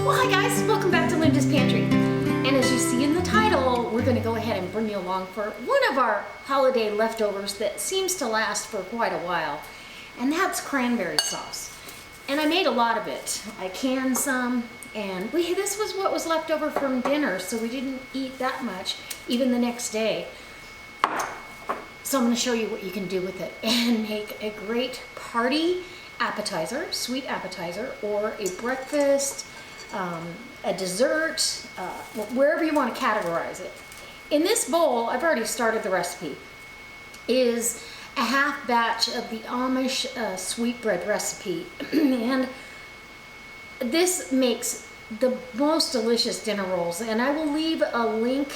Well, hi guys, welcome back to Linda's Pantry. And as you see in the title, we're going to go ahead and bring you along for one of our holiday leftovers that seems to last for quite a while. And that's cranberry sauce. And I made a lot of it. I canned some, and this was what was left over from dinner, so we didn't eat that much, even the next day. So I'm going to show you what you can do with it and make a great party appetizer, sweet appetizer, or a breakfast, a dessert, wherever you want to categorize it. In this bowl, I've already started the recipe, is a half batch of the Amish sweetbread recipe. And this makes the most delicious dinner rolls. And I will leave a link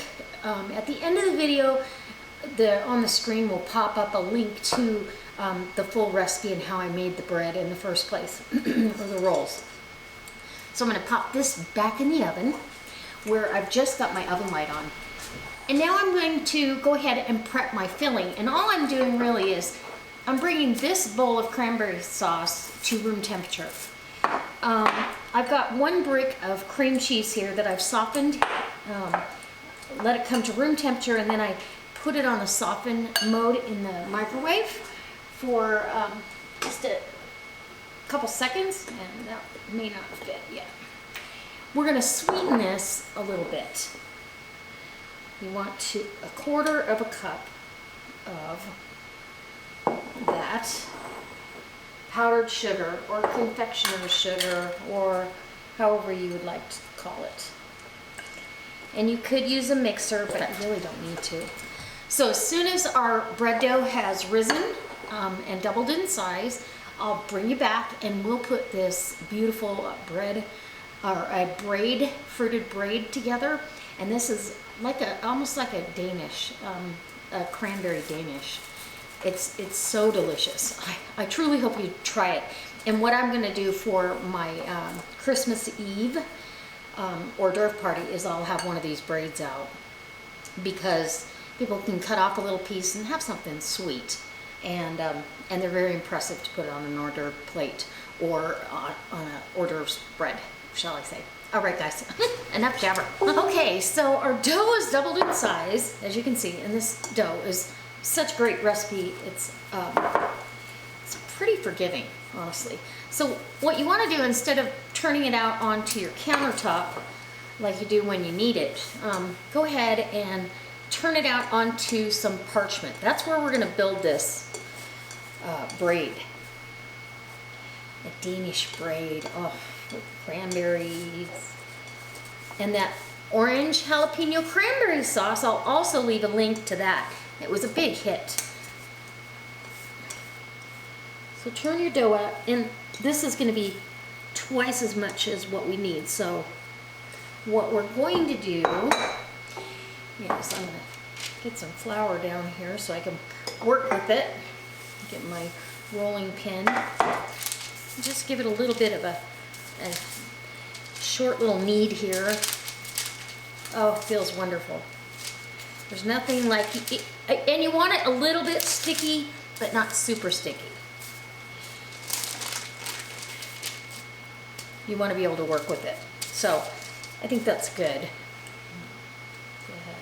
at the end of the video. On the screen will pop up a link to the full recipe and how I made the bread in the first place, or the rolls. So I'm going to pop this back in the oven where I've just got my oven light on. And now I'm going to go ahead and prep my filling. And all I'm doing really is I'm bringing this bowl of cranberry sauce to room temperature. I've got 1 brick of cream cheese here that I've softened, let it come to room temperature, and then I put it on the soften mode in the microwave for just a couple seconds, and that may not fit yet. We're going to sweeten this a little bit. You want to 1/4 cup of that powdered sugar or confectioner's sugar, or however you would like to call it. And you could use a mixer, but I really don't need to. So as soon as our bread dough has risen and doubled in size, I'll bring you back and we'll put this beautiful bread, or a braid, fruited braid together. And this is like almost like a Danish, a cranberry Danish. It's so delicious. I truly hope you try it. And what I'm gonna do for my Christmas Eve hors d'oeuvre party is I'll have one of these braids out, because people can cut off a little piece and have something sweet. And they're very impressive to put it on an hors d'oeuvre plate, or on an hors d'oeuvre spread, shall I say. All right, guys, enough jabber. Okay, so our dough is doubled in size, as you can see, and this dough is such a great recipe. It's pretty forgiving, honestly. So what you want to do, instead of turning it out onto your countertop like you do when you need it, go ahead and turn it out onto some parchment. That's where we're going to build this braid. A Danish braid, oh, with cranberries. And that orange jalapeno cranberry sauce, I'll also leave a link to that. It was a big hit. So turn your dough out, and this is going to be twice as much as what we need. So what we're going to do, yes, I'm going to get some flour down here so I can work with it. Get my rolling pin. Just give it a little bit of a short little knead here. Oh, it feels wonderful. There's nothing like it, and you want it a little bit sticky, but not super sticky. You want to be able to work with it. So I think that's good. Go ahead.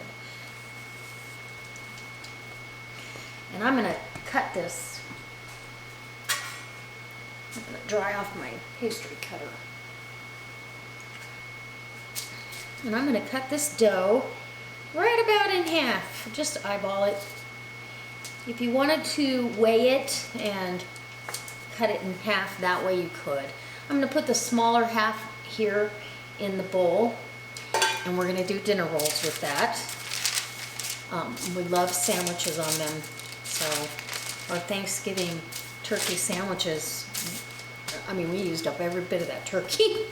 And I'm going to cut this. I'm going to dry off my pastry cutter. And I'm going to cut this dough right about in half. Just eyeball it. If you wanted to weigh it and cut it in half, that way you could. I'm going to put the smaller half here in the bowl, and we're going to do dinner rolls with that. We love sandwiches on them, so our Thanksgiving turkey sandwiches, I mean, we used up every bit of that turkey.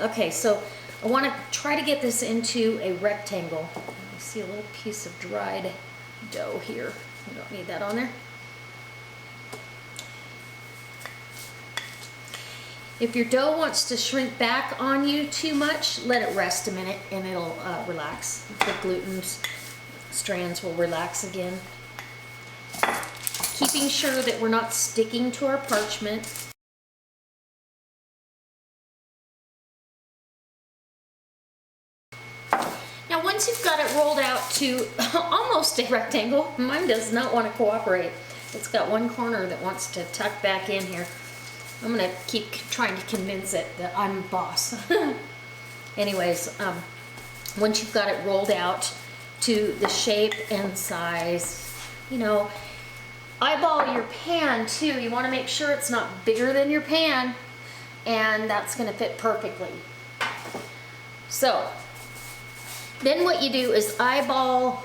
Okay, so I want to try to get this into a rectangle. I see a little piece of dried dough here. We don't need that on there. If your dough wants to shrink back on you too much, let it rest a minute and it'll relax. The gluten strands will relax again. Keeping sure that we're not sticking to our parchment. once you've got it rolled out to almost a rectangle, mine does not want to cooperate. It's got one corner that wants to tuck back in here. I'm gonna keep trying to convince it that I'm boss. Anyways, once you've got it rolled out to the shape and size, you know, eyeball your pan too. You want to make sure it's not bigger than your pan, and that's going to fit perfectly. So then what you do is eyeball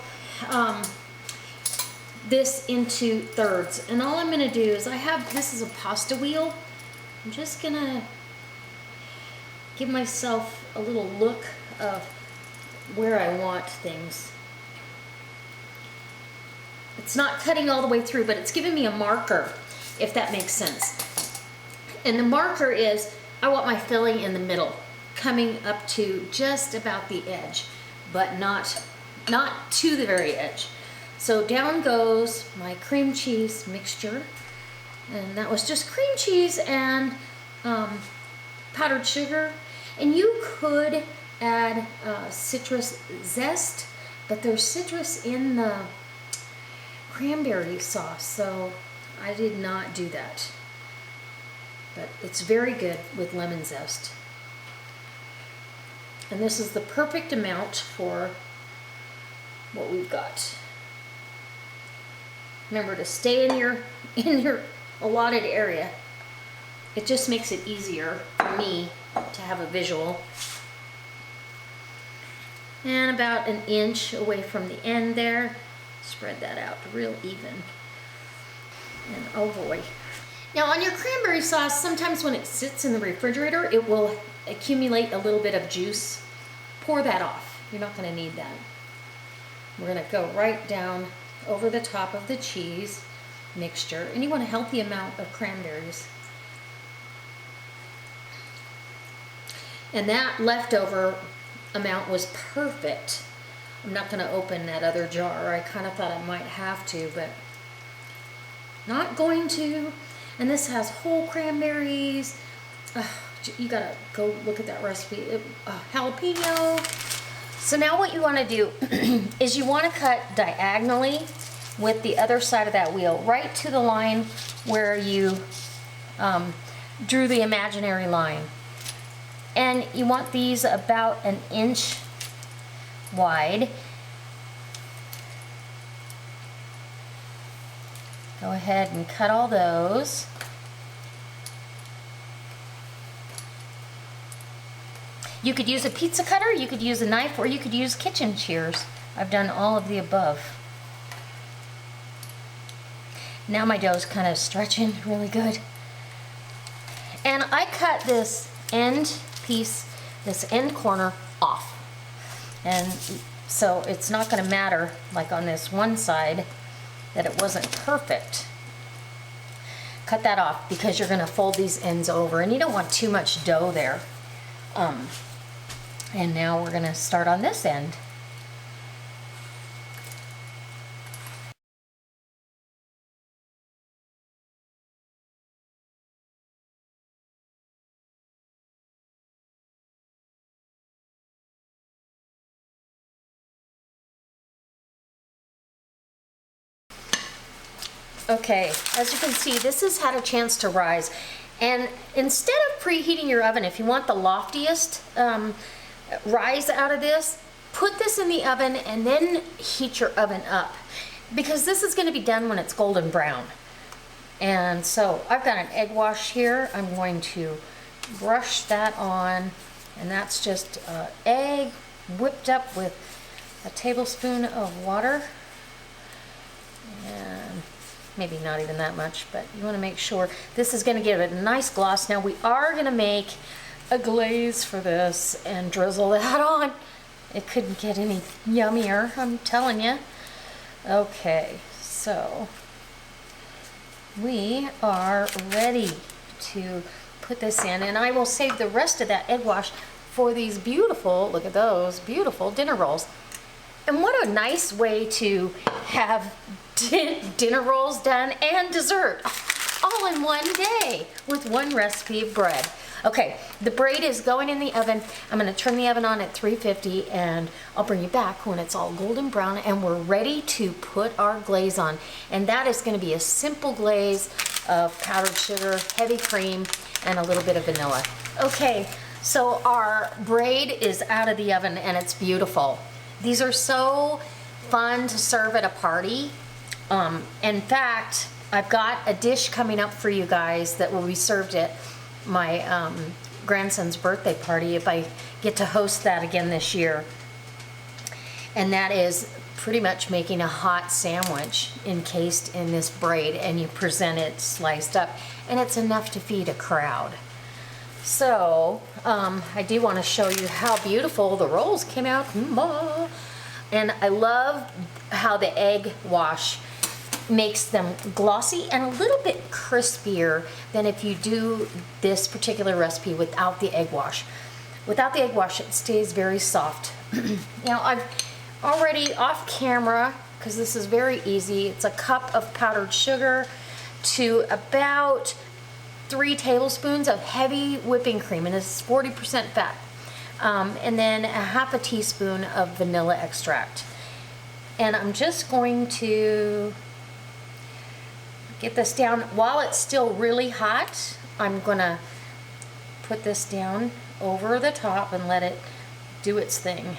this into thirds, and all I'm going to do is this is a pasta wheel. I'm just going to give myself a little look of where I want things. It's not cutting all the way through, but it's giving me a marker, if that makes sense. And the marker is, I want my filling in the middle, coming up to just about the edge, but not to the very edge. So down goes my cream cheese mixture, and that was just cream cheese and powdered sugar. And you could add citrus zest, but there's citrus in the cranberry sauce, so I did not do that. But it's very good with lemon zest. And this is the perfect amount for what we've got. Remember to stay in your allotted area. It just makes it easier for me to have a visual. And about an inch away from the end there. Spread that out real even. And oh boy. Now on your cranberry sauce, sometimes when it sits in the refrigerator, it will accumulate a little bit of juice. Pour that off. You're not going to need that. We're going to go right down over the top of the cheese mixture, and you want a healthy amount of cranberries. And that leftover amount was perfect. I'm not going to open that other jar. I kind of thought I might have to, but not going to. And this has whole cranberries. You gotta go look at that recipe. Jalapeno. So now what you want to do is you want to cut diagonally with the other side of that wheel, right to the line where you drew the imaginary line. And you want these about an inch wide. Go ahead and cut all those. You could use a pizza cutter, you could use a knife, or you could use kitchen shears. I've done all of the above. Now my dough's kind of stretching really good. And I cut this end piece, this end corner off. And so it's not going to matter, like on this one side, that it wasn't perfect. Cut that off because you're going to fold these ends over, and you don't want too much dough there. And now we're going to start on this end. Okay, as you can see, this has had a chance to rise. And instead of preheating your oven, if you want the loftiest rise out of this, put this in the oven and then heat your oven up, because this is going to be done when it's golden brown. And so I've got an egg wash here. I'm going to brush that on, and that's just egg whipped up with a tablespoon of water, and maybe not even that much, but you want to make sure. This is going to give it a nice gloss. Now we are going to make a glaze for this and drizzle that on. It couldn't get any yummier, I'm telling you. Okay, so we are ready to put this in, and I will save the rest of that egg wash for these beautiful, look at those, beautiful dinner rolls. And what a nice way to have dinner rolls done and dessert. all in one day with one recipe of bread. Okay, the braid is going in the oven. I'm gonna turn the oven on at 350 and I'll bring you back when it's all golden brown and we're ready to put our glaze on. And that is gonna be a simple glaze of powdered sugar, heavy cream, and a little bit of vanilla. Okay, so our braid is out of the oven and it's beautiful. These are so fun to serve at a party. In fact, I've got a dish coming up for you guys that will be served at my grandson's birthday party if I get to host that again this year. And that is pretty much making a hot sandwich encased in this braid, and you present it sliced up, and it's enough to feed a crowd. So I do want to show you how beautiful the rolls came out. And I love how the egg wash makes them glossy and a little bit crispier than if you do this particular recipe without the egg wash. Without the egg wash, it stays very soft. Now, I've already off camera, because this is very easy, it's a cup of powdered sugar to about 3 tablespoons of heavy whipping cream, and this is 40% fat, and then a half a teaspoon of vanilla extract. And I'm just going to get this down. While it's still really hot, I'm gonna put this down over the top and let it do its thing.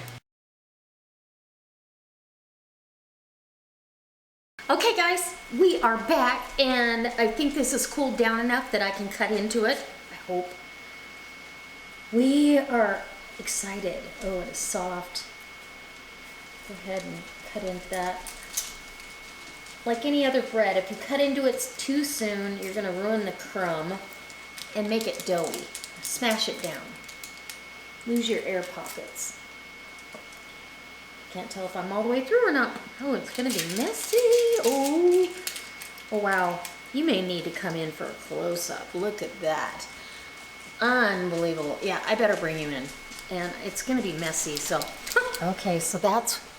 Okay guys, we are back and I think this is cooled down enough that I can cut into it, I hope. We are excited. Oh, it's soft. Go ahead and cut into that. Like any other bread, if you cut into it too soon, you're gonna ruin the crumb and make it doughy. Smash it down. Lose your air pockets. Can't tell if I'm all the way through or not. Oh, it's gonna be messy. Oh wow. You may need to come in for a close-up. Look at that. Unbelievable. Yeah, I better bring you in. And it's gonna be messy, so. Okay, so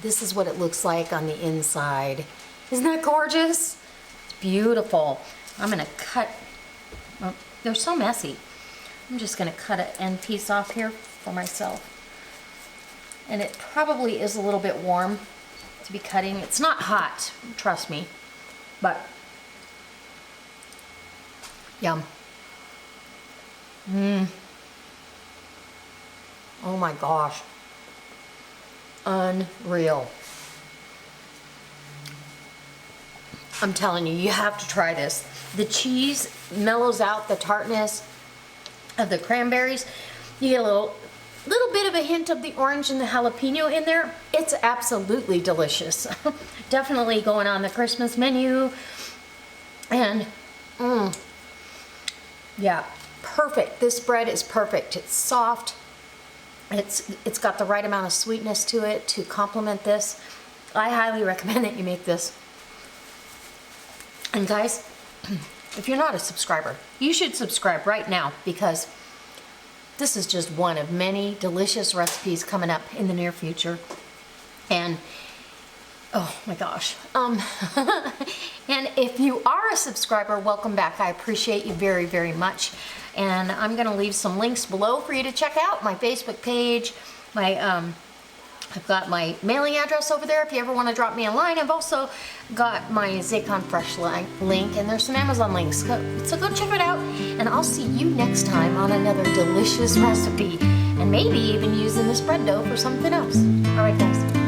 this is what it looks like on the inside. Isn't that gorgeous? It's beautiful. I'm gonna cut, well, they're so messy. I'm just gonna cut an end piece off here for myself. And it probably is a little bit warm to be cutting. It's not hot, trust me, but yum. Oh my gosh. Unreal. I'm telling you, you have to try this. The cheese mellows out the tartness of the cranberries. You get a little bit of a hint of the orange and the jalapeno in there. It's absolutely delicious. Definitely going on the Christmas menu. And yeah, perfect. This bread is perfect. It's soft. It's got the right amount of sweetness to it to complement this. I highly recommend that you make this. And guys, if you're not a subscriber, you should subscribe right now, because this is just one of many delicious recipes coming up in the near future. And oh my gosh. And if you are a subscriber, welcome back. I appreciate you very, very much. And I'm gonna leave some links below for you to check out. My Facebook page, I've got my mailing address over there if you ever want to drop me a line. I've also got my Zaycon Fresh link, and there's some Amazon links. So go check it out, and I'll see you next time on another delicious recipe, and maybe even using this bread dough for something else. All right, guys.